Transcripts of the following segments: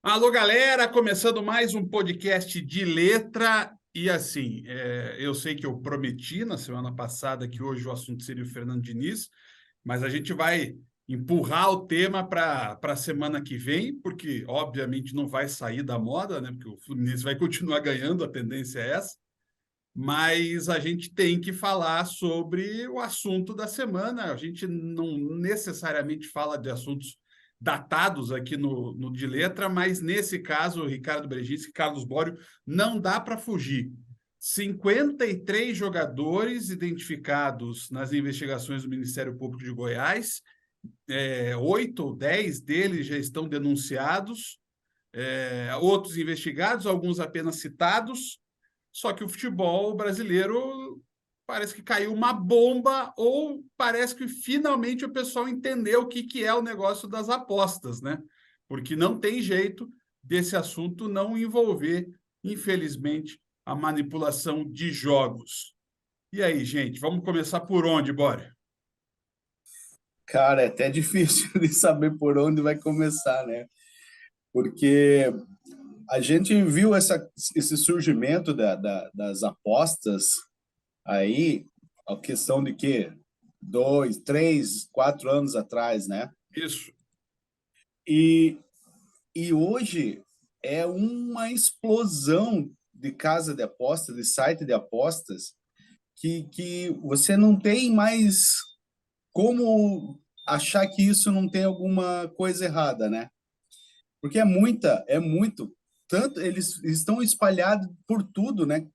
Alô, galera! Começando mais um podcast de letra. E assim, eu sei que eu prometi na semana passada que hoje o assunto seria o Fernando Diniz, mas a gente vai empurrar o tema para a semana que vem, porque obviamente não vai sair da moda, né? Porque o Fluminense vai continuar ganhando, a tendência é essa. Mas a gente tem que falar sobre o assunto da semana. A gente não necessariamente fala de assuntos datados aqui no De Letra, mas nesse caso, Ricardo Breginski e Carlos Bório, não dá para fugir. 53 jogadores identificados nas investigações do Ministério Público de Goiás, 8 ou 10 deles já estão denunciados, outros investigados, alguns apenas citados. Só que o futebol brasileiro parece que caiu uma bomba, ou parece que finalmente o pessoal entendeu o que é o negócio das apostas, né? Porque não tem jeito desse assunto não envolver, infelizmente, a manipulação de jogos. E aí, gente, vamos começar por onde, Bora? Cara, é até difícil de saber por onde vai começar, né? Porque a gente viu esse surgimento das apostas aí, a questão de que 2, 3, 4 anos atrás, né? Isso. E, e hoje é uma explosão de casa de apostas, de site de apostas, que você não tem mais como achar que isso não tem alguma coisa errada, né? Porque é muito. Tanto eles estão espalhados por tudo, né?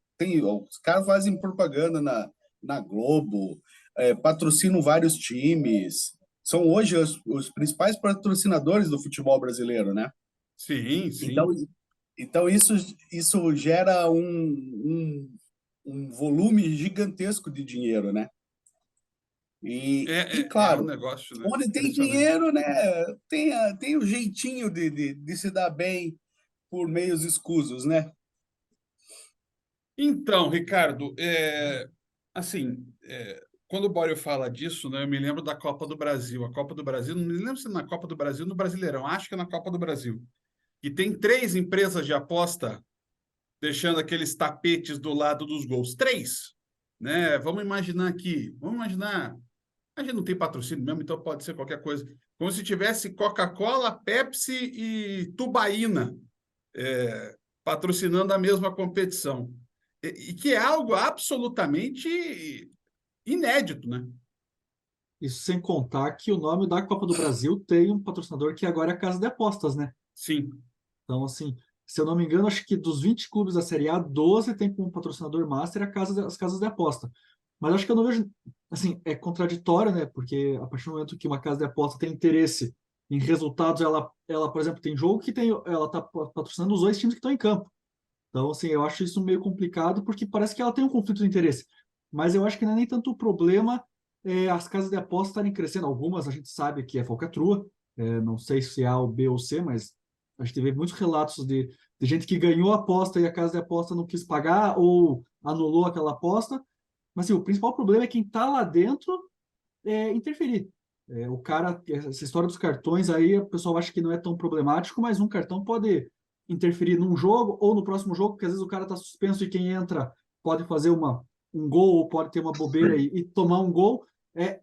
Os caras fazem propaganda na Globo, patrocinam vários times. São hoje os principais patrocinadores do futebol brasileiro, né? Sim, Então, sim. então isso gera um volume gigantesco de dinheiro, né? É um Claro, negócio, né, onde tem impressionante. dinheiro, né? Tem o jeitinho de se dar bem por meios escusos, né? Então, Ricardo, assim, quando o Bório fala disso, né, eu me lembro da Copa do Brasil. A Copa do Brasil, não me lembro se na Copa do Brasil ou no Brasileirão, acho que é na Copa do Brasil. E tem três empresas de aposta deixando aqueles tapetes do lado dos gols. Três, né? Vamos imaginar aqui, vamos imaginar, a gente não tem patrocínio mesmo, então pode ser qualquer coisa. Como se tivesse Coca-Cola, Pepsi e Tubaína patrocinando a mesma competição. E que é algo absolutamente inédito, né? Isso sem contar que o nome da Copa do Brasil tem um patrocinador que agora é a Casa de Apostas, né? Sim. Então, assim, se eu não me engano, acho que dos 20 clubes da Série A, 12 tem como patrocinador master as casas de aposta. Mas acho que eu não vejo, assim, é contraditório, né? Porque a partir do momento que uma casa de aposta tem interesse em resultados, ela, por exemplo, tem jogo que ela está patrocinando os dois times que estão em campo. Então, assim, eu acho isso meio complicado porque parece que ela tem um conflito de interesse. Mas eu acho que não é nem tanto o problema as casas de aposta estarem crescendo. Algumas a gente sabe que é falcatrua, não sei se é A ou B ou C, mas a gente teve muitos relatos de gente que ganhou a aposta e a casa de aposta não quis pagar ou anulou aquela aposta. Mas assim, o principal problema é quem está lá dentro interferir. O cara, essa história dos cartões aí, o pessoal acha que não é tão problemático, mas um cartão pode interferir num jogo ou no próximo jogo, porque às vezes o cara está suspenso e quem entra pode fazer um gol ou pode ter uma bobeira e tomar um gol.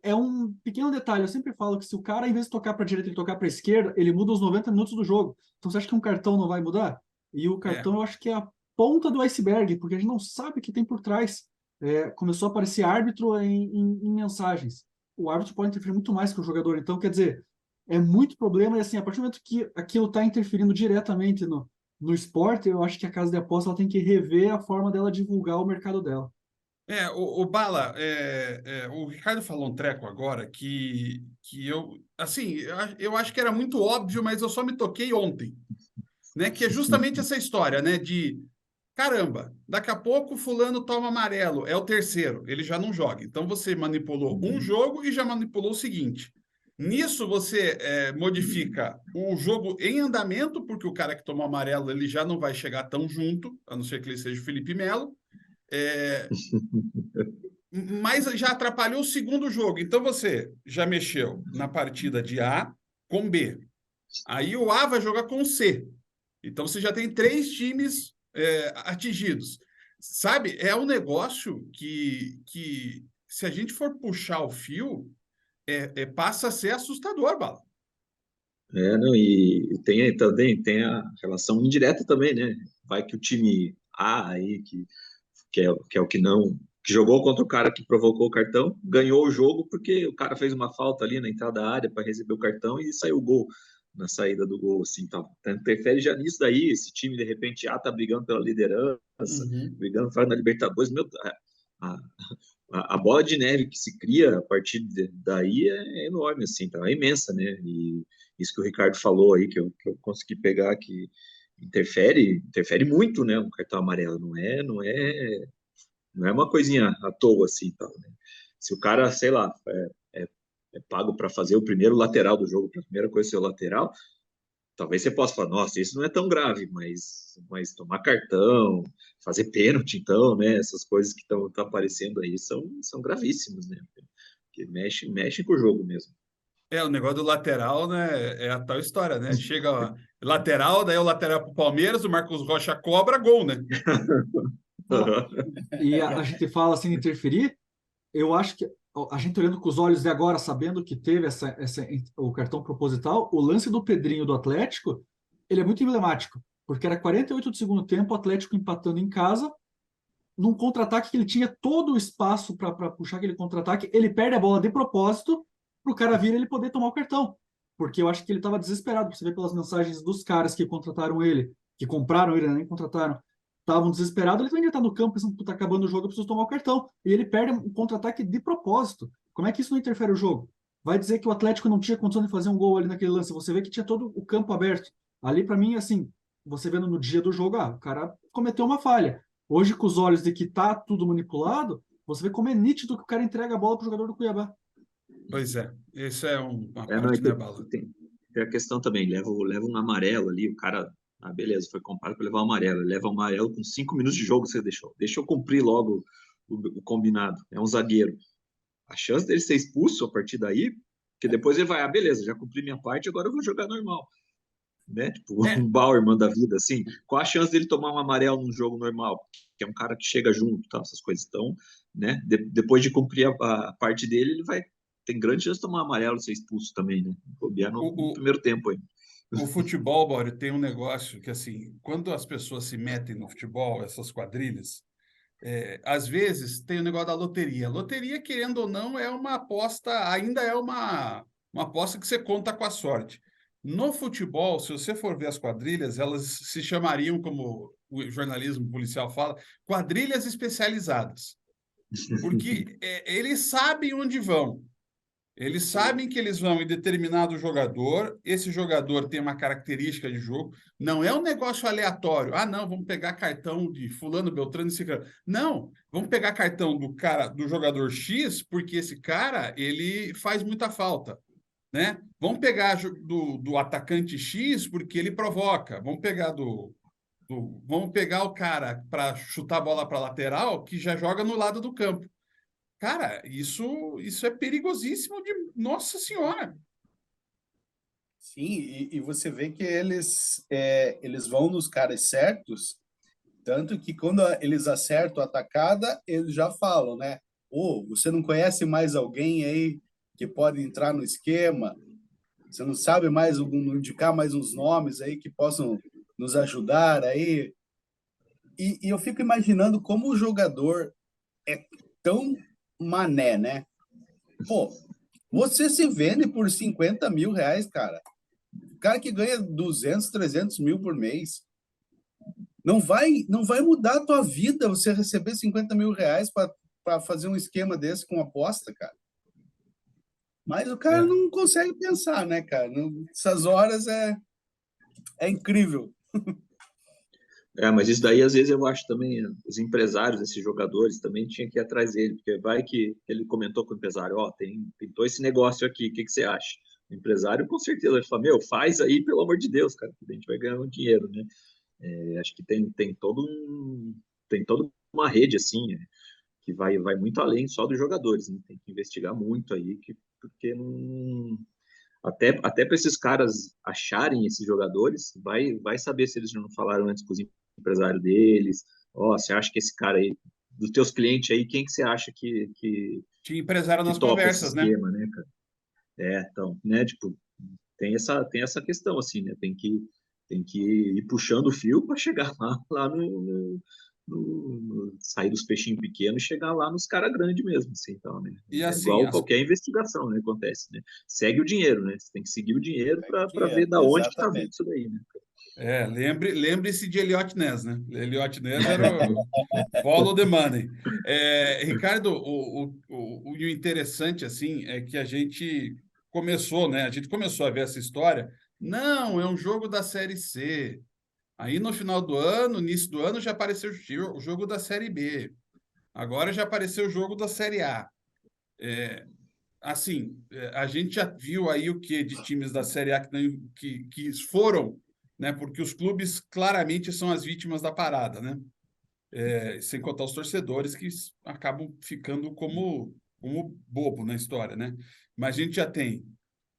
É um pequeno detalhe. Eu sempre falo que se o cara, em vez de tocar para a direita, ele tocar para a esquerda, ele muda os 90 minutos do jogo. Então você acha que um cartão não vai mudar? E o É, cartão eu acho que é a ponta do iceberg, porque a gente não sabe o que tem por trás. Começou a aparecer árbitro em mensagens. O árbitro pode interferir muito mais que o jogador. Então, quer dizer, é muito problema. E assim, a partir do momento que aquilo está interferindo diretamente no esporte, eu acho que a casa de aposta ela tem que rever a forma dela divulgar o mercado dela. o Bala, o Ricardo falou um treco agora que assim, eu acho que era muito óbvio, mas eu só me toquei ontem, né? Que é justamente essa história, né? De caramba, daqui a pouco fulano toma amarelo, é o terceiro, ele já não joga. Então você manipulou um jogo e já manipulou o seguinte. Nisso você modifica o jogo em andamento, porque o cara que tomou amarelo ele já não vai chegar tão junto, a não ser que ele seja o Felipe Melo. É, mas já atrapalhou o segundo jogo. Então você já mexeu na partida de A com B. Aí o A vai jogar com C. Então você já tem 3 times atingidos. Sabe, é um negócio que se a gente for puxar o fio, passa a ser assustador, Bala. Não, e tem também tem a relação indireta também, né? Vai que o time A aí, que é o que não, que jogou contra o cara que provocou o cartão, ganhou o jogo porque o cara fez uma falta ali na entrada da área para receber o cartão e saiu o gol na saída do gol, assim, tal. Então, interfere já nisso daí, esse time de repente tá brigando pela liderança, Uhum. brigando fora na Libertadores, meu, a, a bola de neve que se cria a partir daí é enorme, assim, tá? É imensa, né? E isso que o Ricardo falou aí, que eu consegui pegar, que interfere muito, né? Um cartão amarelo, não é uma coisinha à toa, assim, tal, né? Se o cara, sei lá, é pago para fazer o primeiro lateral do jogo, a primeira coisa ser o lateral, talvez você possa falar, nossa, isso não é tão grave, mas tomar cartão, fazer pênalti, então, né? Essas coisas que estão aparecendo aí são gravíssimas, né? Que mexe com o jogo mesmo. O negócio do lateral, né? É a tal história, né? Chega lateral, daí o lateral pro Palmeiras, o Marcos Rocha cobra, gol, né? Não, e a gente fala assim, interferir, eu acho que a gente olhando com os olhos de agora, sabendo que teve o cartão proposital, o lance do Pedrinho do Atlético, ele é muito emblemático, porque era 48 do segundo tempo, o Atlético empatando em casa, num contra-ataque que ele tinha todo o espaço para puxar aquele contra-ataque, ele perde a bola de propósito para o cara vir e ele poder tomar o cartão. Porque eu acho que ele estava desesperado, você vê pelas mensagens dos caras que contrataram ele, que compraram ele, né, nem contrataram, estavam desesperados, ele também está no campo, pensando, tá acabando o jogo, eu preciso tomar o cartão. E ele perde um contra-ataque de propósito. Como é que isso não interfere o jogo? Vai dizer que o Atlético não tinha condição de fazer um gol ali naquele lance, você vê que tinha todo o campo aberto. Ali, para mim, assim, você vendo no dia do jogo, o cara cometeu uma falha. Hoje, com os olhos de que tá tudo manipulado, você vê como é nítido que o cara entrega a bola pro jogador do Cuiabá. Pois é, isso é uma Não, é parte, que né, Bala? tem a questão também, leva um amarelo ali, o cara, beleza, foi comprado para levar um amarelo, ele leva um amarelo com 5 minutos de jogo você deixou. Deixa eu cumprir logo o combinado. É um zagueiro. A chance dele ser expulso a partir daí, porque depois ele vai, beleza, já cumpri minha parte, agora eu vou jogar normal. Né? Tipo, É, um Bauerman da vida, assim. Qual a chance dele tomar um amarelo num jogo normal? Que é um cara que chega junto, tal, essas coisas. Então, né? Depois de cumprir a parte dele, ele vai. Tem grande chance de tomar um amarelo e ser expulso também, né? Bobear o, no o, primeiro tempo aí. o futebol, Bora, tem um negócio que, assim, quando as pessoas se metem no futebol, essas quadrilhas, às vezes tem o negócio da loteria. Loteria, querendo ou não, é uma aposta, ainda é uma aposta que você conta com a sorte. No futebol, se você for ver as quadrilhas, elas se chamariam, como o jornalismo policial fala, quadrilhas especializadas. Porque eles sabem onde vão. Eles sabem que eles vão em determinado jogador, esse jogador tem uma característica de jogo, não é um negócio aleatório. Ah, não, vamos pegar cartão de fulano, beltrano e ciclano. Não, vamos pegar cartão do cara, do jogador X, porque esse cara, ele faz muita falta, né? Vamos pegar do atacante X, porque ele provoca. Vamos pegar o cara para chutar a bola para lateral, que já joga no lado do campo. Cara, isso é perigosíssimo de Nossa Senhora. Sim, e você vê que eles vão nos caras certos, tanto que quando eles acertam a atacada, eles já falam, né? Você não conhece mais alguém aí que pode entrar no esquema? Você não sabe mais, indicar mais uns nomes aí que possam nos ajudar aí? E eu fico imaginando como o jogador é tão mané, né? Pô, você se vende por 50 mil reais, cara. O cara que ganha 200, 300 mil por mês. Não vai mudar a tua vida você receber 50 mil reais para fazer um esquema desse com aposta, cara. Mas o cara É, não consegue pensar, né, cara? Essas horas é incrível. Mas isso daí, às vezes, eu acho também, os empresários, esses jogadores, também tinham que ir atrás dele, porque vai que ele comentou com o empresário, pintou esse negócio aqui, o que você acha? O empresário, com certeza, vai falar, meu, faz aí, pelo amor de Deus, cara, que a gente vai ganhar um dinheiro, né? Acho que tem toda uma rede, assim, que vai muito além só dos jogadores, né? Tem que investigar muito aí, porque não... Até para esses caras acharem esses jogadores, vai saber se eles não falaram antes com os empresários deles. Você acha que esse cara aí, dos teus clientes aí, quem que você acha Tinha empresário que nas topa esse conversas, né? esquema, né, cara? Então, né, tipo, tem essa questão, assim, né? Tem que ir puxando o fio para chegar lá sair dos peixinhos pequenos e chegar lá nos caras grandes mesmo, assim, então, né? E É assim, igual qualquer investigação, né? Acontece, né? Segue o dinheiro, né? Você tem que seguir o dinheiro É para ver dinheiro, da onde que tá vindo exatamente. isso daí, né? lembre-se de Elliot Ness, né? Elliot Ness era o follow the money. Ricardo, o interessante, assim, é que a gente começou, né? A gente começou a ver essa história. Não, é um jogo da Série C. Aí no final do ano, início do ano, já apareceu o jogo da Série B. Agora já apareceu o jogo da Série A. Assim, a gente já viu aí o que de times da Série A que foram, né? Porque os clubes claramente são as vítimas da parada, né? Sem contar os torcedores que acabam ficando como bobo na história, né? Mas a gente já tem,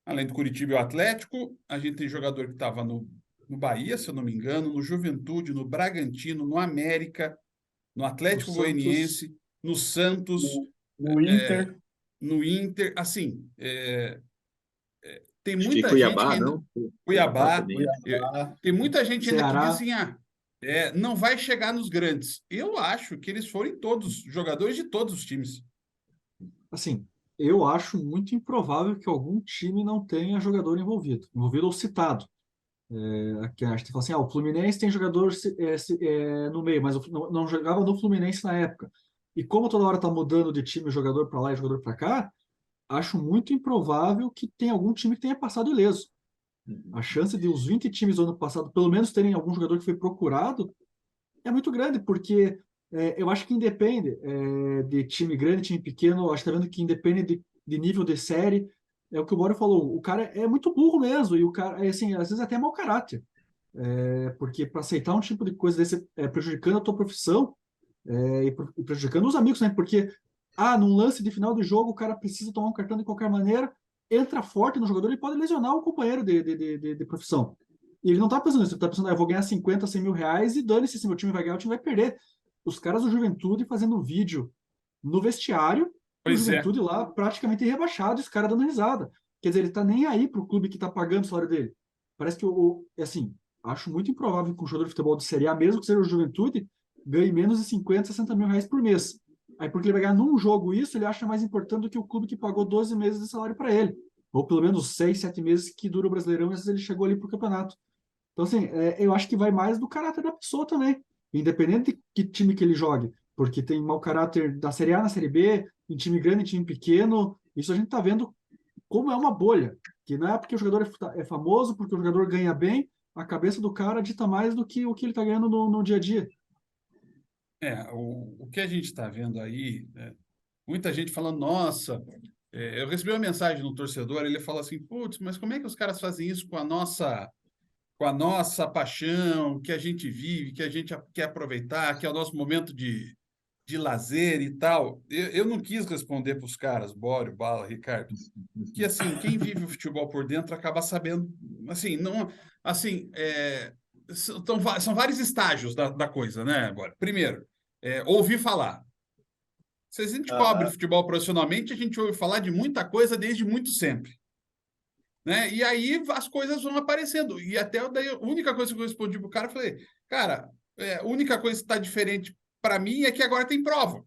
além do Curitiba e o Atlético, a gente tem jogador que estava no Bahia, se eu não me engano, no Juventude, no Bragantino, no América, no O Atlético Santos, Goianiense, no Santos, No é, Inter, no Inter, assim, tem Acho que muita gente que Cuiabá, ainda. não? Cuiabá Cuiabá, também. Cuiabá, tem muita gente ainda que diz Ceará. assim: não vai chegar nos grandes. Eu acho que eles foram todos, jogadores de todos os times. Assim, eu acho muito improvável que algum time não tenha jogador envolvido ou citado. Aqui a gente fala assim, o Fluminense tem jogador no meio, mas não jogava no Fluminense na época. E como toda hora tá mudando de time, jogador para lá e jogador para cá, acho muito improvável que tenha algum time que tenha passado ileso. A chance de os 20 times do ano passado, pelo menos, terem algum jogador que foi procurado é muito grande, porque eu acho que independe de time grande, time pequeno, acho que tá vendo que independe de nível de série. É o que o Mário falou, o cara é muito burro mesmo, e o cara, assim, às vezes até mau caráter. Porque para aceitar um tipo de coisa desse prejudicando a tua profissão e prejudicando os amigos, né? Porque, num lance de final de jogo, o cara precisa tomar um cartão de qualquer maneira, entra forte no jogador e pode lesionar o companheiro de profissão. E ele não tá pensando nisso, ele tá pensando, eu vou ganhar 50, 100 mil reais e dane-se se meu time vai ganhar, o time vai perder. Os caras do Juventude fazendo vídeo no vestiário, e o Pois é. Juventude lá praticamente rebaixado, e os caras dando risada. Quer dizer, ele tá nem aí pro clube que tá pagando o salário dele. Parece que, assim, acho muito improvável que um jogador de futebol de Série A, mesmo que seja o Juventude, ganhe menos de 50, 60 mil reais por mês. Aí, porque ele vai ganhar num jogo isso, ele acha mais importante do que o clube que pagou 12 meses de salário para ele. Ou pelo menos 6, 7 meses que dura o Brasileirão, e às vezes ele chegou ali pro campeonato. Então, assim, eu acho que vai mais do caráter da pessoa também, independente de que time que ele jogue, porque tem mau caráter da Série A na Série B, em time grande, em time pequeno. Isso a gente tá vendo como é uma bolha, que não é porque o jogador é famoso, porque o jogador ganha bem, a cabeça do cara dita mais do que o que ele tá ganhando no dia a dia. O que a gente está vendo aí, muita gente falando, nossa, eu recebi uma mensagem no torcedor, ele fala assim, putz, mas como é que os caras fazem isso com a nossa paixão, que a gente vive, que a gente quer aproveitar, que é o nosso momento de lazer e tal. Eu não quis responder para os caras, Bório, Bala, Ricardo, que assim, quem vive o futebol por dentro acaba sabendo, assim, não, assim, são vários estágios da coisa, né, Bório? Primeiro, ouvir falar. Se a gente cobre aham, futebol profissionalmente, a gente ouve falar de muita coisa desde muito sempre, né? E aí as coisas vão aparecendo. E até daí, a única coisa que eu respondi pro cara, eu falei, cara, a única coisa que está diferente para mim é que agora tem prova,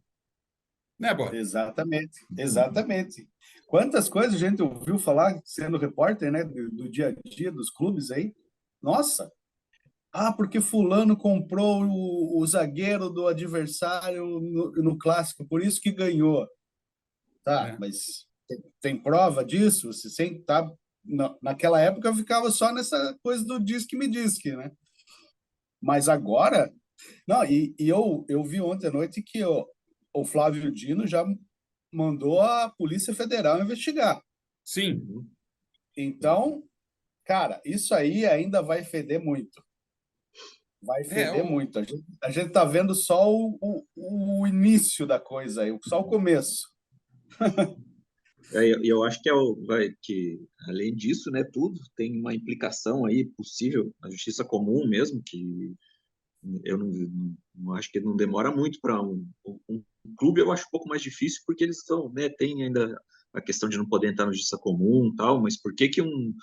né, Bório? exatamente, exatamente. Quantas coisas a gente ouviu falar sendo repórter, né, do dia a dia dos clubes aí? Nossa, porque fulano comprou o zagueiro do adversário no clássico, por isso que ganhou. Tá, É. mas tem prova disso? Você sempre tá naquela época eu ficava só nessa coisa do diz que me diz que, né? Mas agora, não, e eu vi ontem à noite que o Flávio Dino já mandou a Polícia Federal investigar. Sim, Então, cara, isso aí ainda vai feder muito. Vai é, feder o, muito. A gente tá vendo só o início da coisa aí, só o começo. Eu acho que que além disso, né, tudo tem uma implicação aí possível na justiça comum mesmo, que eu não acho que não demora muito para um clube. Eu acho um pouco mais difícil porque eles estão, né, tem ainda a questão de não poder entrar na justiça comum, tal, mas por que que um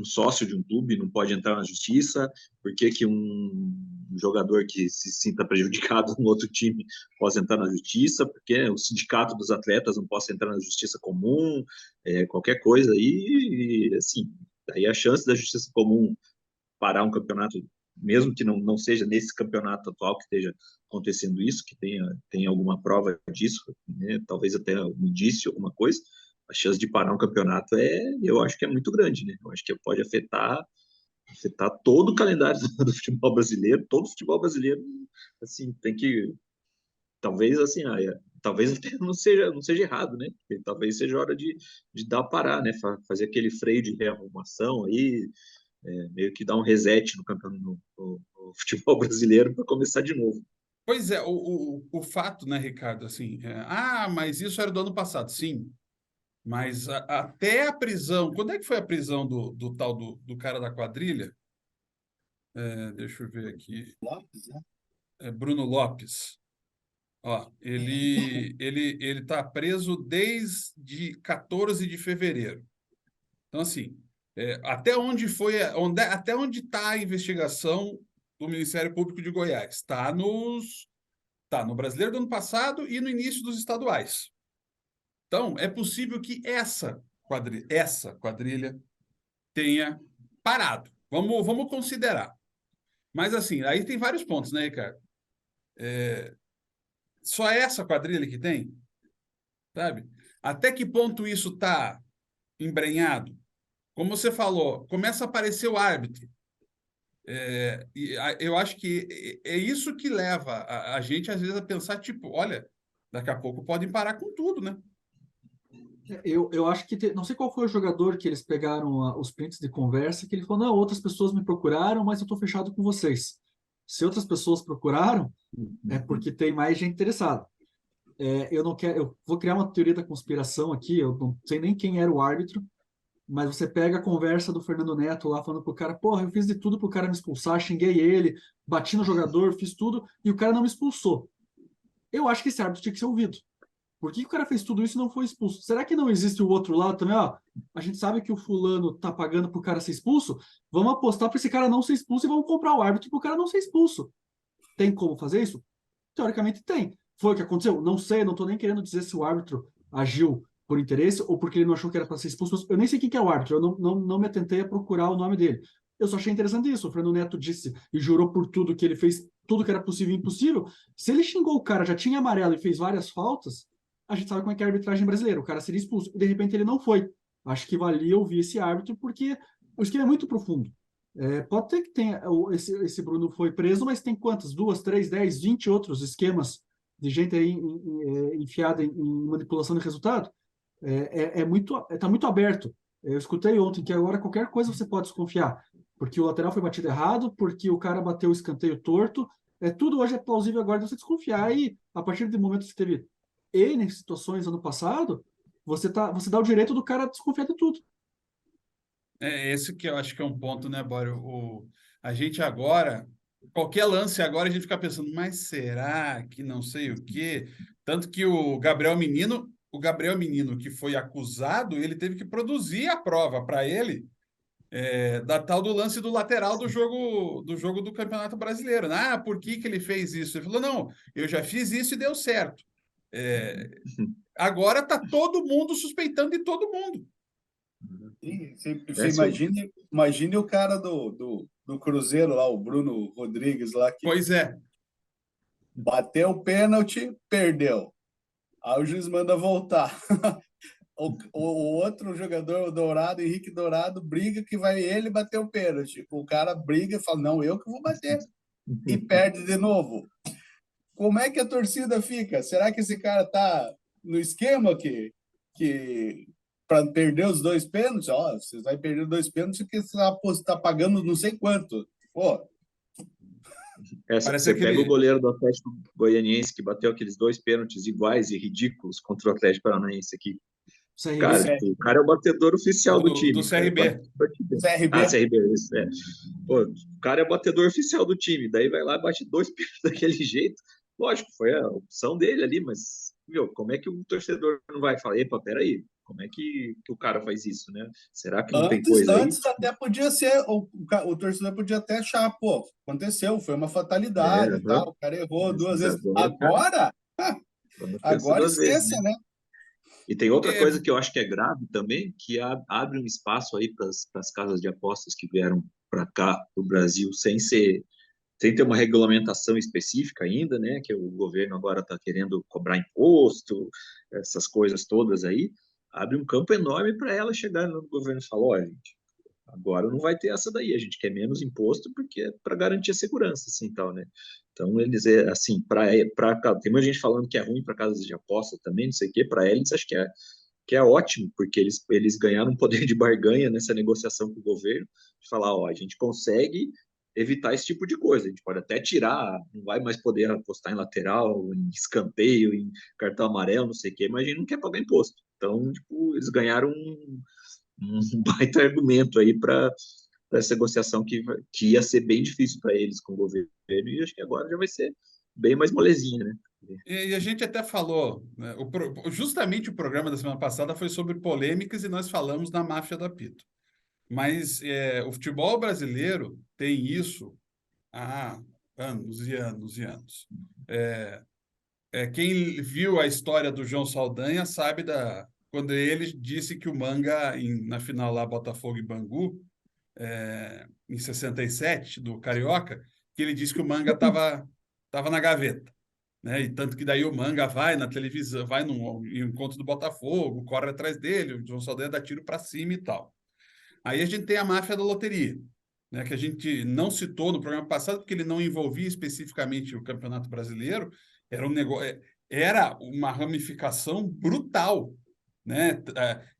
sócio de um clube não pode entrar na justiça? Por que que um jogador que se sinta prejudicado no outro time pode entrar na justiça? Porque o sindicato dos atletas não pode entrar na justiça comum? Qualquer coisa aí, assim, daí a chance da justiça comum parar um campeonato, mesmo que não seja nesse campeonato atual que esteja acontecendo isso, que tenha alguma prova disso, né? Talvez até um indício, alguma coisa, a chance de parar um campeonato eu acho que é muito grande, né? Eu acho que pode afetar todo o calendário do futebol brasileiro, todo o futebol brasileiro, assim, tem que, talvez, assim, talvez até não seja errado, né? Porque talvez seja hora de dar parar, né? Fazer aquele freio de rearrumação aí, meio que dar um reset no campeonato, no futebol brasileiro para começar de novo. Pois é, o fato, né, Ricardo, assim, mas isso era do ano passado, sim, mas até a prisão, quando é que foi a prisão do tal do cara da quadrilha? Deixa eu ver aqui, Lopes, né? Bruno Lopes. Ó, ele tá preso desde 14 de fevereiro. Então, assim, até onde até onde está a investigação do Ministério Público de Goiás? Tá no Brasileiro do ano passado e no início dos estaduais. Então, é possível que essa quadrilha tenha parado. Vamos considerar. Mas, assim, aí tem vários pontos, né, Ricardo? Só essa quadrilha que tem, sabe? Até que ponto isso está embrenhado? Como você falou, começa a aparecer o árbitro. Eu acho que é isso que leva a gente, às vezes, a pensar, tipo, olha, daqui a pouco podem parar com tudo, né? Eu acho que não sei qual foi o jogador que eles pegaram os prints de conversa, que ele falou, não, outras pessoas me procuraram, mas eu estou fechado com vocês. Se outras pessoas procuraram, é porque tem mais gente interessada. Eu não quero, eu vou criar uma teoria da conspiração aqui, eu não sei nem quem era o árbitro, mas você pega a conversa do Fernando Neto lá falando pro cara, porra, eu fiz de tudo pro cara me expulsar, xinguei ele, bati no jogador, fiz tudo, e o cara não me expulsou. Eu acho que esse árbitro tinha que ser ouvido. Por que o cara fez tudo isso e não foi expulso? Será que não existe o outro lado também? Ó, a gente sabe que o fulano tá pagando pro cara ser expulso, vamos apostar para esse cara não ser expulso e vamos comprar o árbitro pro cara não ser expulso. Tem como fazer isso? Teoricamente tem. Foi o que aconteceu? Não sei, não estou nem querendo dizer se o árbitro agiu por interesse ou porque ele não achou que era para ser expulso. Eu nem sei quem que é o árbitro, eu não me atentei a procurar o nome dele. Eu só achei interessante isso. O Fernando Neto disse e jurou por tudo que ele fez, tudo que era possível e impossível. Se ele xingou o cara, já tinha amarelo e fez várias faltas, a gente sabe como é que é a arbitragem brasileira. O cara seria expulso. E de repente ele não foi. Acho que valia ouvir esse árbitro porque o esquema é muito profundo. Pode ter que tenha, esse Bruno foi preso, mas tem quantas? 2, 3, 10, 20 outros esquemas de gente aí enfiada em manipulação de resultado. Tá muito aberto. Eu escutei ontem que agora qualquer coisa você pode desconfiar, porque o lateral foi batido errado, porque o cara bateu o escanteio torto. Tudo hoje é plausível agora de você desconfiar. E a partir do momento que você teve N situações ano passado, você dá o direito do cara desconfiar de tudo. Esse que eu acho que é um ponto, né, Bório? A gente agora, qualquer lance agora, a gente fica pensando, mas será que não sei o quê? Tanto que o Gabriel Menino que foi acusado, ele teve que produzir a prova para ele da tal do lance do lateral do jogo do Campeonato Brasileiro. Né? Por que ele fez isso? Ele falou, não, eu já fiz isso e deu certo. Agora está todo mundo suspeitando de todo mundo. Você imagine o cara do Cruzeiro lá, o Bruno Rodrigues lá, que Pois é. bateu o pênalti, perdeu. Aí o juiz manda voltar. O outro jogador, o Dourado, Henrique Dourado, briga que vai ele bater o pênalti. O cara briga e fala, não, eu que vou bater. E perde de novo. Como é que a torcida fica? Será que esse cara tá no esquema que para perder os dois pênaltis? Ó, você vai perder 2 pênaltis porque você tá pagando não sei quanto. Pô, Parece Você pega o aquele. goleiro do Atlético Goianiense que bateu aqueles 2 pênaltis iguais e ridículos contra o Atlético Paranaense aqui. Cara, CRB. o cara é o batedor oficial do time. Do CRB. Ah, CRB. CRB, isso, é. Pô, o cara é o batedor oficial do time. Daí vai lá e bate 2 pênaltis daquele jeito. Lógico, foi a opção dele ali, mas, meu, como é que o torcedor não vai falar, epa, peraí, como é que o cara faz isso, né? Será que não tem coisa aí? Antes até podia ser, o torcedor podia até achar, pô, aconteceu, foi uma fatalidade e Aham. tal, o cara errou Mas 2 vezes. agora, cara, Agora, vamos pensar agora 2 vezes, né? esqueça, né? E tem outra É, coisa que eu acho que é grave também, que abre um espaço aí para as casas de apostas que vieram para cá, para o Brasil, sem ter uma regulamentação específica ainda, né? Que o governo agora está querendo cobrar imposto, essas coisas todas aí, abre um campo enorme para ela chegar no governo e falar, olha, gente, agora não vai ter essa daí, a gente quer menos imposto porque é para garantir a segurança, assim, tal, né? Então, eles, assim, tem muita gente falando que é ruim para casas de aposta também, não sei o quê, para eles acho que é ótimo, porque eles ganharam um poder de barganha nessa negociação com o governo, de falar, ó, a gente consegue evitar esse tipo de coisa, a gente pode até tirar, não vai mais poder apostar em lateral, em escanteio, em cartão amarelo, não sei o quê, mas a gente não quer pagar imposto. Então, tipo, eles ganharam um baita argumento aí para essa negociação que ia ser bem difícil para eles com o governo, e acho que agora já vai ser bem mais molezinha, né? e a gente até falou, né, justamente o programa da semana passada foi sobre polêmicas e nós falamos da máfia do apito. Mas o futebol brasileiro tem isso há anos e anos e anos. Quem viu a história do João Saldanha sabe quando ele disse que o Manga, na final lá, Botafogo e Bangu, em 67, do Carioca, que ele disse que o Manga tava na gaveta. Né? E tanto que daí o Manga vai na televisão, vai no encontro do Botafogo, corre atrás dele, o João Saldanha dá tiro para cima e tal. Aí a gente tem a máfia da loteria, né, que a gente não citou no programa passado, porque ele não envolvia especificamente o Campeonato Brasileiro, era um negócio, era uma ramificação brutal, né?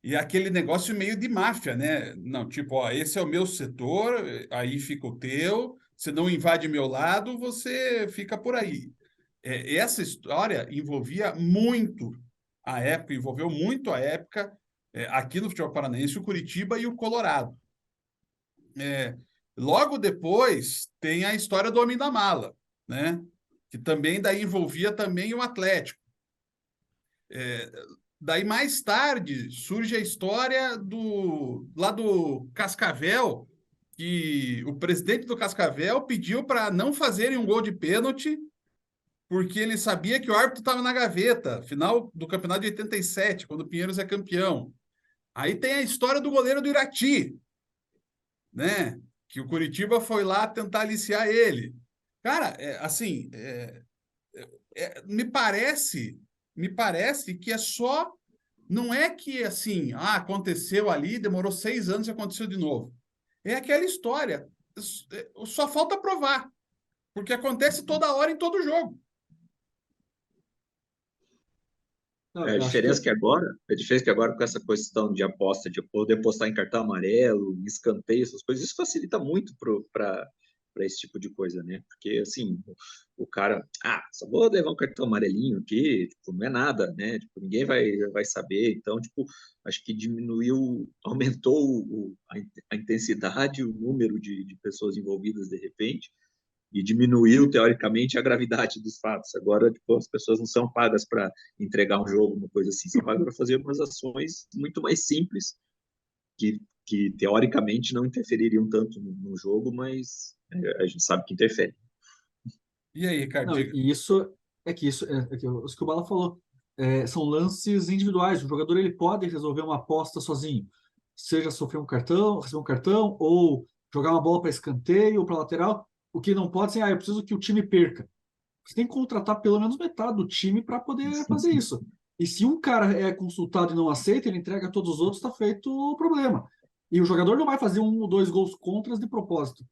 E aquele negócio meio de máfia, né? Não, tipo, ó, esse é o meu setor, aí fica o teu, você não invade meu lado, você fica por aí. Essa história envolveu muito a época aqui no futebol paranaense, o Curitiba e o Colorado. Logo depois tem a história do Homem da Mala, né? Que também daí envolvia também o Atlético. Daí mais tarde surge a história lá do Cascavel, que o presidente do Cascavel pediu para não fazerem um gol de pênalti porque ele sabia que o árbitro estava na gaveta, final do campeonato de 87, quando o Pinheiros é campeão. Aí tem a história do goleiro do Irati, né? Que o Curitiba foi lá tentar aliciar ele. Cara, assim, me parece que é só, não é que assim, aconteceu ali, demorou 6 anos e aconteceu de novo. É aquela história, só falta provar, porque acontece toda hora em todo jogo. Não, É, eu acho que a diferença que agora com essa questão de aposta, de poder apostar em cartão amarelo, em escanteio, essas coisas, isso facilita muito para esse tipo de coisa, né? Porque, assim, o cara, só vou levar um cartão amarelinho aqui, tipo, não é nada, né? Tipo, ninguém vai saber. Então, tipo, acho que aumentou a intensidade, o número de pessoas envolvidas de repente, e diminuiu, teoricamente, a gravidade dos fatos. Agora, tipo, as pessoas não são pagas para entregar um jogo, uma coisa assim, são pagas para fazer umas ações muito mais simples, que teoricamente não interfeririam tanto no jogo, mas a gente sabe que interfere. E aí, Ricardo, não, diga. e isso é que os que o Bala falou, são lances individuais. O jogador ele pode resolver uma aposta sozinho, seja sofrer um cartão, receber um cartão, ou jogar uma bola para escanteio ou para lateral. O que não pode ser, eu preciso que o time perca. Você tem que contratar pelo menos metade do time para poder fazer isso. E se um cara é consultado e não aceita, ele entrega a todos os outros, está feito o problema. E o jogador não vai fazer 1 ou 2 gols contras de propósito.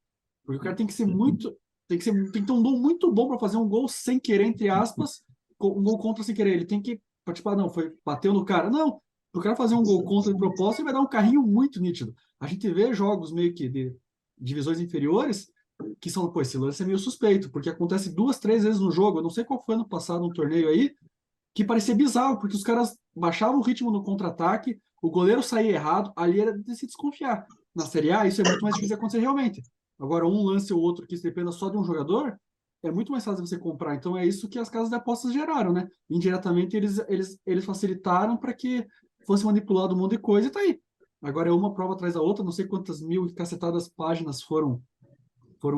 Porque o cara tem que ser muito. Tem que ter um dom muito bom para fazer um gol sem querer, entre aspas, um gol contra sem querer. Ele tem que participar, não, bateu no cara. Não, para o cara fazer um gol contra de propósito, ele vai dar um carrinho muito nítido. A gente vê jogos meio que de divisões inferiores que são, pô, esse lance é meio suspeito, porque acontece 2, 3 vezes no jogo. Eu não sei qual foi ano passado, um torneio aí, que parecia bizarro, porque os caras baixava o ritmo no contra-ataque, o goleiro saía errado, ali era de se desconfiar. Na Série A, isso é muito mais difícil de acontecer realmente. Agora, um lance ou outro que se dependa só de um jogador, é muito mais fácil você comprar. Então, é isso que as casas de apostas geraram, né? Indiretamente, eles facilitaram para que fosse manipulado um monte de coisa e tá aí. Agora é uma prova atrás da outra, não sei quantas mil e cacetadas páginas foram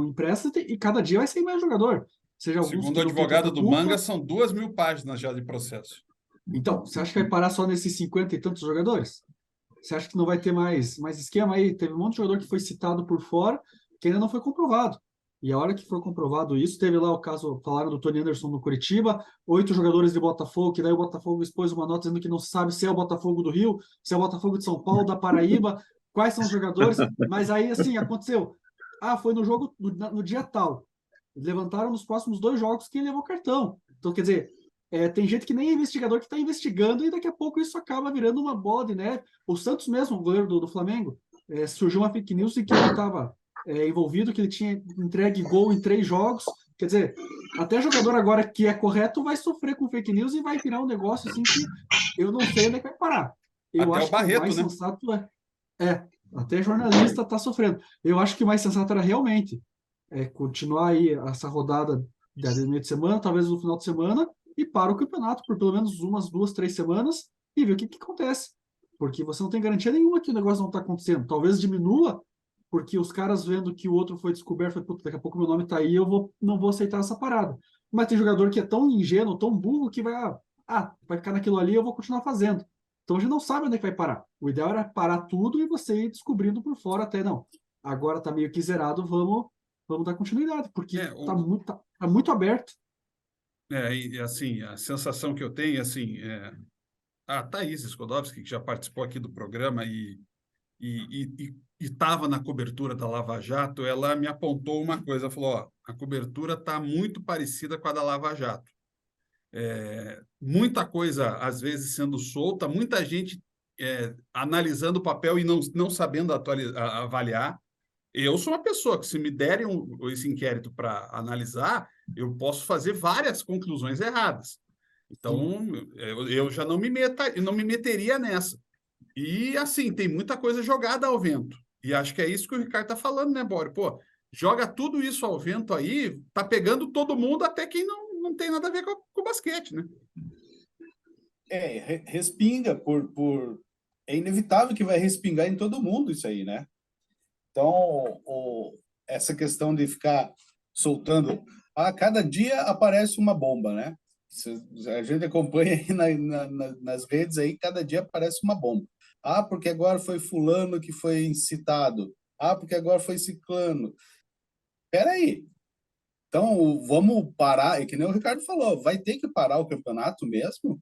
impressas e cada dia vai sair mais jogador. Seja alguns Segundo que o não tem advogado tanta do culpa. Manga, são 2.000 páginas já de processo. Então, você acha que vai parar só nesses 50 e tantos jogadores? Você acha que não vai ter mais esquema aí? Teve um monte de jogador que foi citado por fora que ainda não foi comprovado. E a hora que for comprovado isso, teve lá o caso, falaram do Tony Anderson no Curitiba, 8 jogadores de Botafogo, que daí o Botafogo expôs uma nota dizendo que não sabe se é o Botafogo do Rio, se é o Botafogo de São Paulo, da Paraíba, quais são os jogadores, mas aí assim, aconteceu. Ah, foi no jogo, no dia tal. Levantaram nos próximos 2 jogos quem levou cartão. Então, quer dizer, tem gente que nem é investigador que está investigando e daqui a pouco isso acaba virando uma bola de neve. O Santos mesmo, o goleiro do Flamengo, surgiu uma fake news de que ele estava envolvido, que ele tinha entregue gol em 3 jogos. Quer dizer, até jogador agora que é correto vai sofrer com fake news e vai virar um negócio assim que eu não sei onde é que vai parar. Eu Até o acho que o Barreto, mais né? sensato até jornalista está sofrendo. Eu acho que o mais sensato era realmente continuar aí essa rodada de meio de semana, talvez no final de semana, e para o campeonato por pelo menos umas 2, 3 semanas e ver o que acontece. Porque você não tem garantia nenhuma que o negócio não está acontecendo. Talvez diminua, porque os caras vendo que o outro foi descoberto, foi, puta, daqui a pouco meu nome está aí, não vou aceitar essa parada. Mas tem jogador que é tão ingênuo, tão burro, que vai ficar naquilo ali, eu vou continuar fazendo. Então a gente não sabe onde é que vai parar. O ideal era parar tudo e você ir descobrindo por fora até não. Agora está meio que zerado, vamos dar continuidade, porque É, tá muito aberto. e assim, a sensação que eu tenho, assim, a Thaís Skodowski, que já participou aqui do programa e estava na cobertura da Lava Jato, ela me apontou uma coisa, falou, ó, a cobertura está muito parecida com a da Lava Jato. Muita coisa, às vezes, sendo solta, muita gente analisando o papel e não sabendo avaliar. Eu sou uma pessoa que, se me derem esse inquérito para analisar, eu posso fazer várias conclusões erradas. Então, eu já não me meteria nessa. E, assim, tem muita coisa jogada ao vento. E acho que é isso que o Ricardo está falando, né, Bório? Pô, joga tudo isso ao vento aí, tá pegando todo mundo, até quem não tem nada a ver com o basquete, né? Respinga é inevitável que vai respingar em todo mundo isso aí, né? Então, essa questão de ficar soltando, cada dia aparece uma bomba, né? A gente acompanha aí nas redes aí, cada dia aparece uma bomba. Porque agora foi fulano que foi incitado. Porque agora foi ciclano. Peraí. Então, vamos parar, é que nem o Ricardo falou, vai ter que parar o campeonato mesmo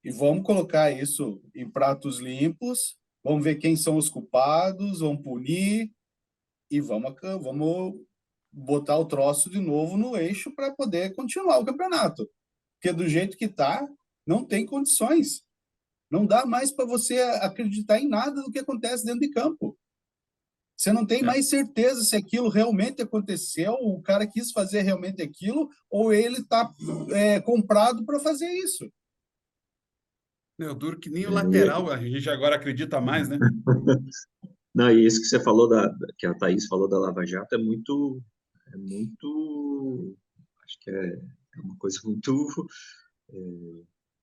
e vamos colocar isso em pratos limpos, vamos ver quem são os culpados, vamos punir e vamos botar o troço de novo no eixo para poder continuar o campeonato. Porque do jeito que está, não tem condições. Não dá mais para você acreditar em nada do que acontece dentro de campo. Você não tem mais certeza se aquilo realmente aconteceu, o cara quis fazer realmente aquilo, ou ele está comprado para fazer isso. Eu duro que nem o lateral a gente agora acredita mais, né? Não, e isso que você falou que a Thaís falou da Lava Jato acho que é uma coisa muito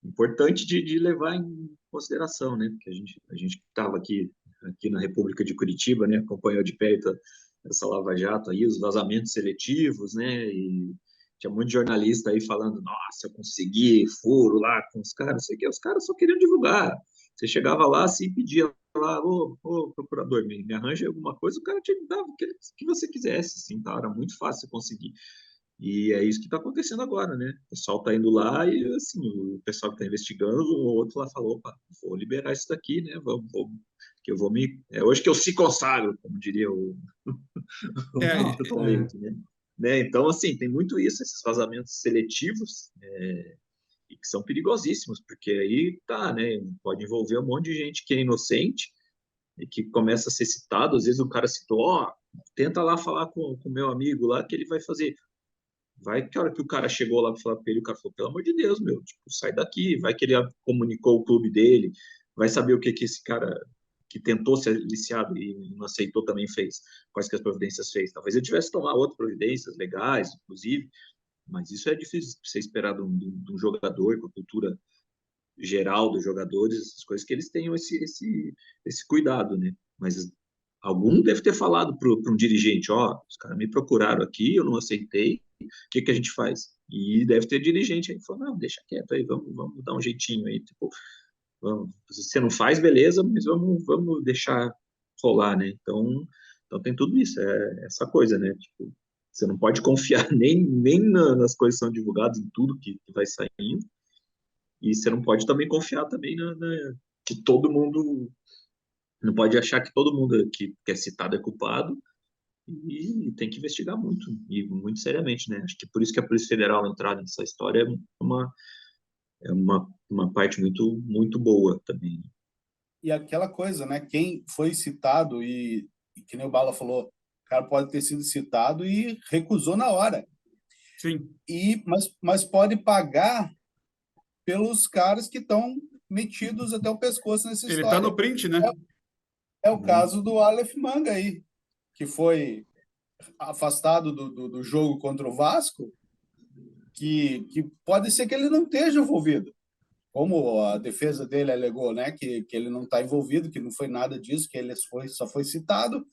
importante de levar em consideração, né? Porque a gente estava aqui na República de Curitiba, né? Acompanhou de perto essa Lava Jato aí, os vazamentos seletivos, né? E tinha muito jornalista aí falando, nossa, eu consegui furo lá com os caras, sei que os caras só queriam divulgar. Você chegava lá, assim, pedia lá, ô procurador, me arranja alguma coisa, o cara te dava o que você quisesse, assim, tá? Era muito fácil conseguir. E é isso que está acontecendo agora, né? O pessoal está indo lá e, assim, o pessoal que está investigando, o outro lá falou, opa, vou liberar isso daqui, né? Que eu vou me... hoje que eu se consagro, como diria o É, Milton Leite, né? Então, assim, tem muito isso, esses vazamentos seletivos, e que são perigosíssimos, porque aí tá, né? Pode envolver um monte de gente que é inocente e que começa a ser citado, às vezes o cara citou, tenta lá falar com o meu amigo lá que ele vai fazer. Vai que a hora que o cara chegou lá para falar para ele, o cara falou, pelo amor de Deus, meu, tipo, sai daqui, vai que ele comunicou o clube dele, vai saber o que que esse cara que tentou ser aliciado e não aceitou também fez, quais que as providências fez. Talvez ele tivesse que tomar outras providências legais, inclusive, mas isso é difícil de ser esperado de um jogador com a cultura geral dos jogadores, essas coisas que eles tenham esse cuidado, né? Mas algum deve ter falado para um dirigente, ó, os caras me procuraram aqui, eu não aceitei, o que que a gente faz? E deve ter dirigente aí que falou, não, deixa quieto aí, vamos dar um jeitinho aí, tipo, vamos, se você não faz, beleza, mas vamos deixar rolar, né? Então tem tudo isso, é essa coisa, né? Tipo, você não pode confiar nem nas coisas que são divulgadas, em tudo que vai saindo, e você não pode também confiar também que todo mundo, não pode achar que todo mundo que é citado é culpado, e tem que investigar muito, e muito seriamente, né? Acho que por isso que a Polícia Federal entrar nessa história é uma parte muito, muito boa também. E aquela coisa, né? Quem foi citado e que nem o Bala falou, o cara pode ter sido citado e recusou na hora. Sim. Mas pode pagar pelos caras que estão metidos até o pescoço nessa Ele tá história. no print, né? É o caso do Aleph Manga aí, que foi afastado do jogo contra o Vasco, que pode ser que ele não esteja envolvido. Como a defesa dele alegou, né, que ele não está envolvido, que não foi nada disso, que ele só foi citado,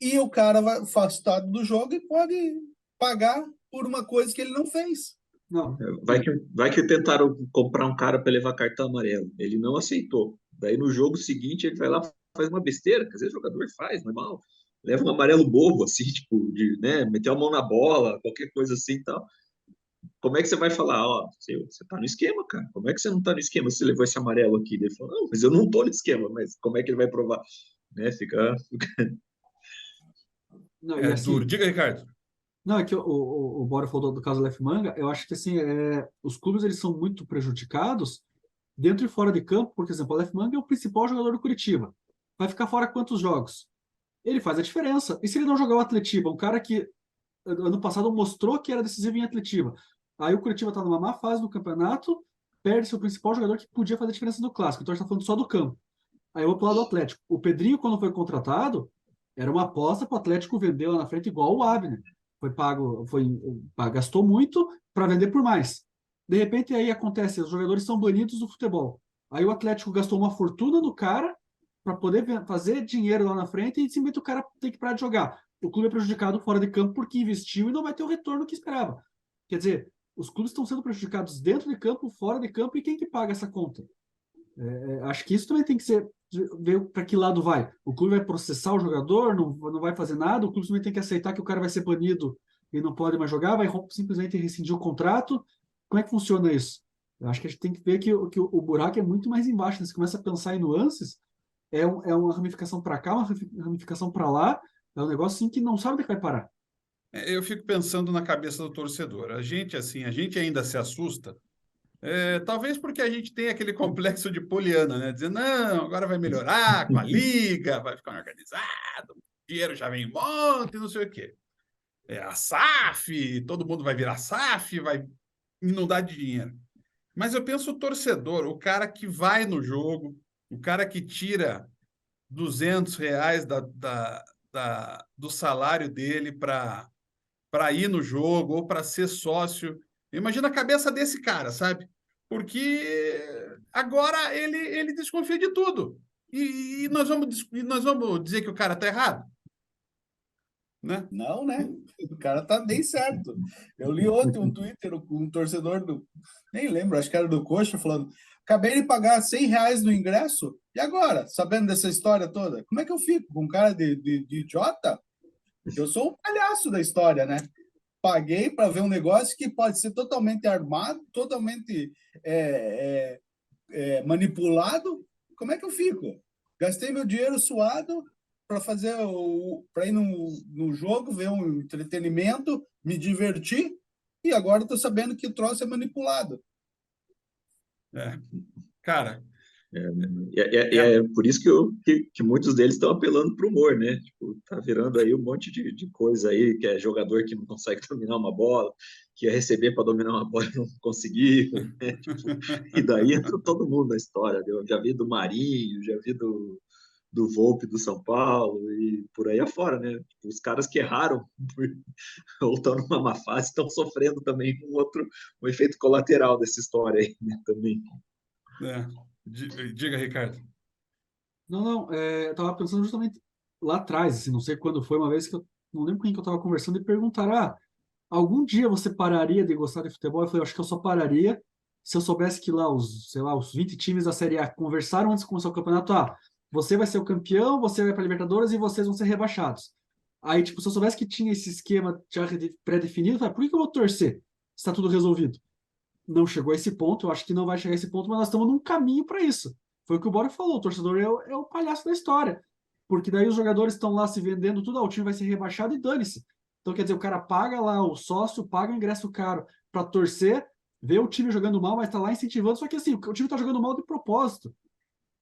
e o cara vai afastado do jogo e pode pagar por uma coisa que ele não fez. Não, Vai que tentaram comprar um cara para levar cartão amarelo. Ele não aceitou. Daí no jogo seguinte ele vai lá faz uma besteira, que às vezes o jogador faz, normal. Leva um amarelo bobo, assim, tipo, de, né, meter a mão na bola, qualquer coisa assim e tal. Como é que você vai falar, ó, você tá no esquema, cara? Como é que você não tá no esquema se você levou esse amarelo aqui? Ele falou, não, mas eu não tô no esquema, mas como é que ele vai provar? Né, não, e É duro. assim, Diga, Ricardo. não, é que o Bora falou do caso Left Manga, eu acho que assim, os clubes eles são muito prejudicados dentro e fora de campo, por exemplo, o Left Manga é o principal jogador do Curitiba. Vai ficar fora quantos jogos? Ele faz a diferença. E se ele não jogar o Atletiba, um cara que ano passado mostrou que era decisivo em Atletiba. Aí o Curitiba está numa má fase do campeonato, perde seu principal jogador que podia fazer a diferença no clássico. Então a gente está falando só do campo. Aí eu vou pro lado do Atlético. O Pedrinho, quando foi contratado, era uma aposta para o Atlético vender lá na frente, igual o Abner. Foi pago, gastou muito para vender por mais. De repente aí acontece, os jogadores são banidos do futebol. Aí o Atlético gastou uma fortuna no cara para poder fazer dinheiro lá na frente e simplesmente o cara tem que parar de jogar. O clube é prejudicado fora de campo porque investiu e não vai ter o retorno que esperava. Quer dizer, os clubes estão sendo prejudicados dentro de campo, fora de campo, e quem que paga essa conta? Acho que isso também tem que ser ver para que lado vai. O clube vai processar o jogador, não vai fazer nada, o clube também tem que aceitar que o cara vai ser banido e não pode mais jogar, vai simplesmente rescindir o contrato. Como é que funciona isso? Eu acho que a gente tem que ver que o buraco é muito mais embaixo. Né? Você começa a pensar em nuances, é uma ramificação para cá, uma ramificação para lá, é um negócio assim que não sabe onde é que vai parar. Eu fico pensando na cabeça do torcedor. A gente ainda se assusta. Talvez porque a gente tem aquele complexo de Poliana, né? Dizendo, não, agora vai melhorar com a liga, vai ficar organizado, o dinheiro já vem em monte, não sei o quê. A SAF, todo mundo vai virar SAF, vai inundar de dinheiro. Mas eu penso o torcedor, o cara que vai no jogo, o cara que tira R$ 200 do salário dele para ir no jogo ou para ser sócio. Imagina a cabeça desse cara, sabe? Porque agora ele desconfia de tudo. E nós vamos dizer que o cara está errado, né? Não, né? O cara tá bem certo. Eu li ontem um Twitter, um torcedor nem lembro, acho que era do Coxa, falando: acabei de pagar R$ 100 no ingresso, e agora? Sabendo dessa história toda, como é que eu fico? Com um cara de idiota? Eu sou um palhaço da história, né? Paguei para ver um negócio que pode ser totalmente armado, totalmente manipulado. Como é que eu fico? Gastei meu dinheiro suado para ir no jogo, ver um entretenimento, me divertir, e agora estou sabendo que o troço é manipulado. Cara, É por isso que muitos deles estão apelando para o humor, né? Tipo, tá virando aí um monte de coisa aí, que é jogador que não consegue dominar uma bola, que ia receber para dominar uma bola e não conseguiu, né? Tipo, e daí entra todo mundo na história. Eu já vi do Marinho, já vi do Volpe do São Paulo e por aí afora, né? Tipo, os caras que erraram ou estão numa má fase estão sofrendo também um efeito colateral dessa história aí, né? Também. É. Diga, Ricardo. Não, eu tava pensando justamente lá atrás, assim, não sei quando foi, uma vez que eu não lembro com quem que eu tava conversando e perguntaram, algum dia você pararia de gostar de futebol? Eu falei, acho que eu só pararia se eu soubesse que lá sei lá, os 20 times da Série A conversaram antes de começar o campeonato, você vai ser o campeão, você vai para Libertadores e vocês vão ser rebaixados. Aí, tipo, se eu soubesse que tinha esse esquema já pré-definido, eu falei, por que que eu vou torcer? Está tudo resolvido. Não chegou a esse ponto, eu acho que não vai chegar a esse ponto, mas nós estamos num caminho para isso. Foi o que o Bora falou, o torcedor é o palhaço da história. Porque daí os jogadores estão lá se vendendo tudo, o time vai ser rebaixado e dane-se. Então, quer dizer, o cara paga lá, o sócio paga o ingresso caro para torcer, vê o time jogando mal, mas tá lá incentivando, só que assim, o time tá jogando mal de propósito.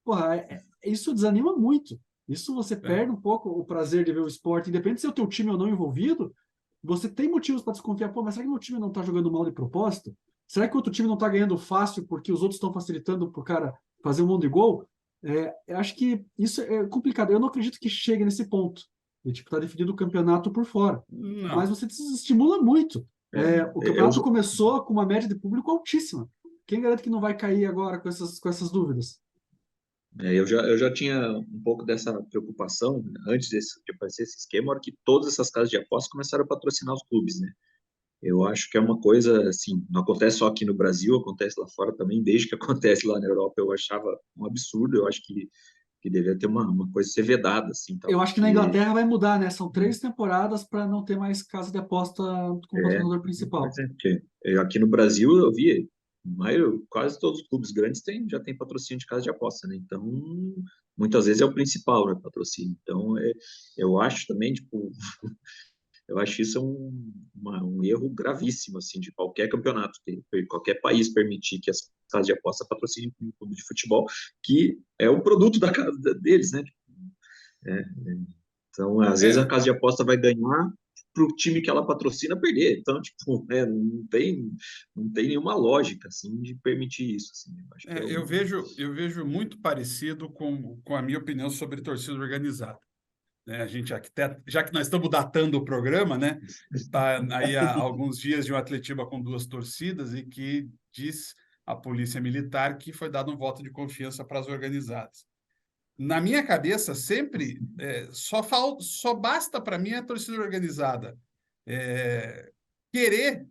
Porra, isso desanima muito. Isso você É. perde um pouco o prazer de ver o esporte, independente se é o teu time ou não envolvido, você tem motivos para desconfiar, pô, mas será que meu time não tá jogando mal de propósito? Será que o outro time não tá ganhando fácil porque os outros estão facilitando pro cara fazer um monte de gol? Eu acho que isso é complicado. Eu não acredito que chegue nesse ponto. E, tipo, tá definido o campeonato por fora. Mas Não. você desestimula muito. O Eu, campeonato começou com uma média de público altíssima. Quem garante que não vai cair agora com essas dúvidas? eu já tinha um pouco dessa preocupação, né, antes de aparecer esse esquema, na hora que todas essas casas de apostas começaram a patrocinar os clubes, né? Eu acho que é uma coisa, assim, não acontece só aqui no Brasil, acontece lá fora também, desde que acontece lá na Europa, eu achava um absurdo, eu acho que deveria ter uma coisa ser vedada, assim, tal, Eu acho que na porque Inglaterra vai mudar, né? São 3 temporadas para não ter mais casa de aposta como é, patrocinador pois principal. é, porque aqui no Brasil eu vi, quase todos os clubes grandes já tem patrocínio de casa de aposta, né? Então, muitas vezes é o principal, né, patrocínio. Então, eu acho também, tipo, eu acho isso um erro gravíssimo, assim, de qualquer campeonato, qualquer país permitir que as casas de aposta patrocinem um clube de futebol, que é o produto da casa deles, né? É, então, às vezes a É, casa de aposta vai ganhar para o time que ela patrocina perder. Então, tipo, não tem nenhuma lógica, assim, de permitir isso, assim. Eu acho que é eu vejo muito parecido com a minha opinião sobre torcida organizada. Né? A gente, até, já que nós estamos datando o programa, né? Está aí há alguns dias de um Atletiba com 2 torcidas e que diz a Polícia Militar que foi dado um voto de confiança para as organizadas. Na minha cabeça, sempre só basta para mim a torcida organizada querer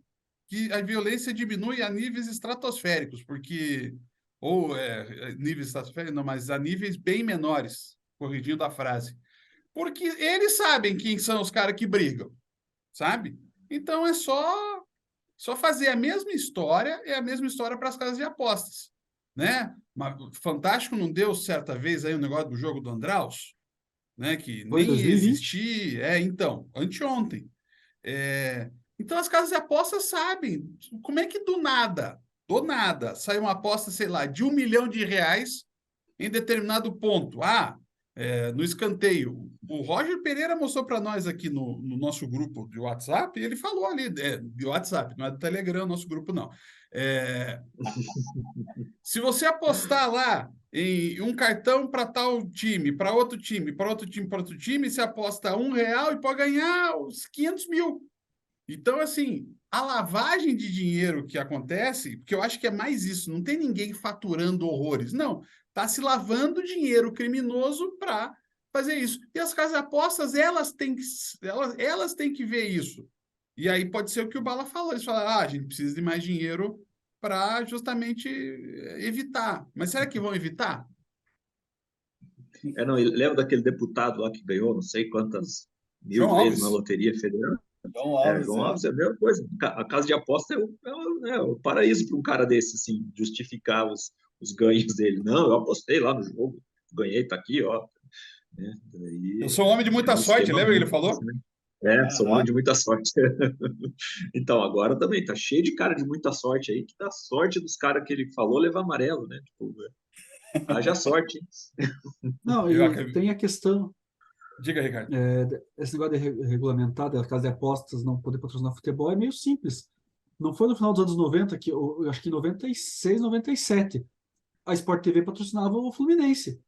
que a violência diminui a níveis estratosféricos, porque ou níveis estratosféricos, não, mas a níveis bem menores, corrigindo a frase, porque eles sabem quem são os caras que brigam, sabe? Então é só fazer a mesma história, é a mesma história para as casas de apostas, né? Mas Fantástico não deu certa vez aí o negócio do jogo do Andraus, né? Que Foi nem ia 2020? existir, então, anteontem. Então as casas de apostas sabem como é que do nada, sai uma aposta, sei lá, de R$ 1 milhão em determinado ponto. No escanteio. O Roger Pereira mostrou para nós aqui no nosso grupo de WhatsApp, e ele falou ali, de WhatsApp, não é do Telegram, nosso grupo, não. É, Se você apostar lá em um cartão para tal time, para outro time, para outro time, para outro time, você aposta R$ 1 e pode ganhar os 500 mil. Então, assim, a lavagem de dinheiro que acontece, porque eu acho que é mais isso, não tem ninguém faturando horrores, não. Está se lavando dinheiro criminoso para fazer isso. E as casas de apostas, elas têm que ver isso. E aí pode ser o que o Bala falou, eles falaram, a gente precisa de mais dinheiro para justamente evitar. Mas será que vão evitar? não, lembra daquele deputado lá que ganhou não sei quantas João mil vezes na Alves. Loteria Federal? João Alves, João Alves é a mesma coisa. A casa de aposta é o paraíso para um cara desse, assim, justificar os ganhos dele. Não, eu apostei lá no jogo, ganhei, tá aqui, ó. Né? Eu Daí sou um homem de é muita um sorte, esquema lembra que ele muito fácil, falou? né? Sou um homem Aham. de muita sorte. Então, agora também tá cheio de cara de muita sorte aí, que dá sorte dos caras que ele falou levar amarelo, né? Tipo, Haja sorte. Não, Eu e acredito. tem a questão, Diga, Ricardo. esse negócio de regulamentar, da casa de apostas não poder patrocinar futebol é meio simples. Não foi no final dos anos 90, que eu acho que em 96, 97, a Sport TV patrocinava o Fluminense.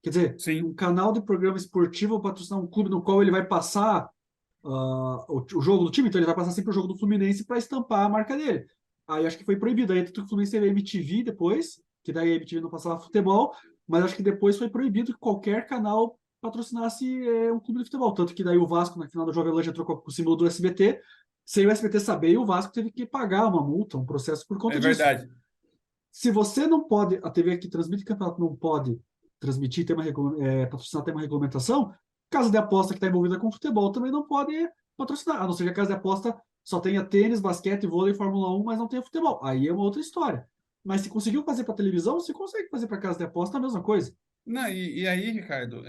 Quer dizer, Sim. um canal de programa esportivo patrocinar um clube no qual ele vai passar o jogo do time, então ele vai passar sempre o jogo do Fluminense para estampar a marca dele. Aí acho que foi proibido. Aí tanto que o Fluminense teve a MTV depois, que daí a MTV não passava futebol, mas acho que depois foi proibido que qualquer canal patrocinasse um clube de futebol. Tanto que daí o Vasco, na final do Jovem Lange, entrou com o símbolo do SBT, sem o SBT saber, e o Vasco teve que pagar uma multa, um processo por conta É disso. verdade. Se você não pode, a TV que transmite campeonato não pode transmitir, patrocinar, tem uma regulamentação, casa de aposta que está envolvida com futebol também não pode patrocinar, a não ser que a casa de aposta só tenha tênis, basquete, vôlei, Fórmula 1, mas não tenha futebol. Aí é uma outra história. Mas se conseguiu fazer para televisão, você consegue fazer para casa de aposta a mesma coisa. Não, e aí, Ricardo,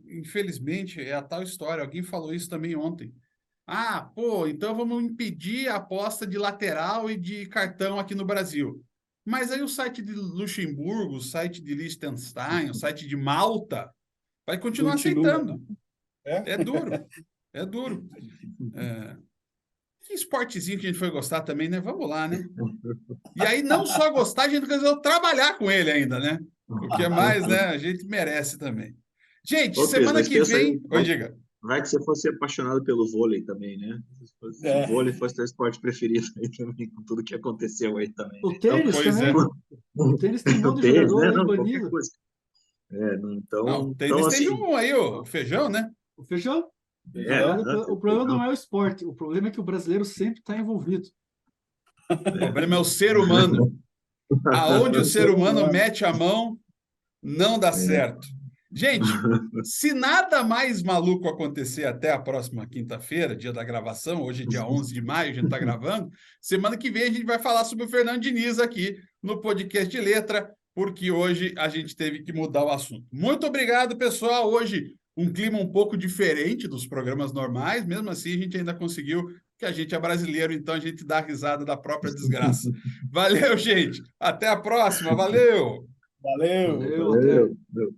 infelizmente, é a tal história. Alguém falou isso também ontem. Ah, pô, então vamos impedir a aposta de lateral e de cartão aqui no Brasil. Mas aí o site de Luxemburgo, o site de Liechtenstein, o site de Malta, vai continuar Continua. aceitando. É duro, é duro. Que esportezinho que a gente foi gostar também, né? Vamos lá, né? E aí, não só gostar, a gente resolveu trabalhar com ele ainda, né? O que é mais, né? A gente merece também. Gente, Ô, Cris, semana mas que pensa aí, vem. Oi, diga. vai que você fosse apaixonado pelo vôlei também, né? Se É. o vôlei fosse teu esporte preferido aí também, com tudo que aconteceu aí também. O Né? tênis Pois é. também. O tênis tem um monte de Tênis, jogador né? aí Não, qualquer banido. coisa. Não, Então teve assim, um aí, o Feijão, né? O Feijão. Na verdade, né? o problema não é o esporte, o problema é que o brasileiro sempre está envolvido. O problema é o ser humano. Aonde o ser humano mete a mão, não dá certo. Gente, se nada mais maluco acontecer até a próxima quinta-feira, dia da gravação, hoje é dia 11 de maio, a gente está gravando, semana que vem a gente vai falar sobre o Fernando Diniz aqui no podcast de letra, porque hoje a gente teve que mudar o assunto. Muito obrigado, pessoal. Hoje um clima um pouco diferente dos programas normais, mesmo assim a gente ainda conseguiu, que a gente é brasileiro, então a gente dá risada da própria desgraça. Valeu, gente. Até a próxima. Valeu! Valeu! Valeu, até. Valeu.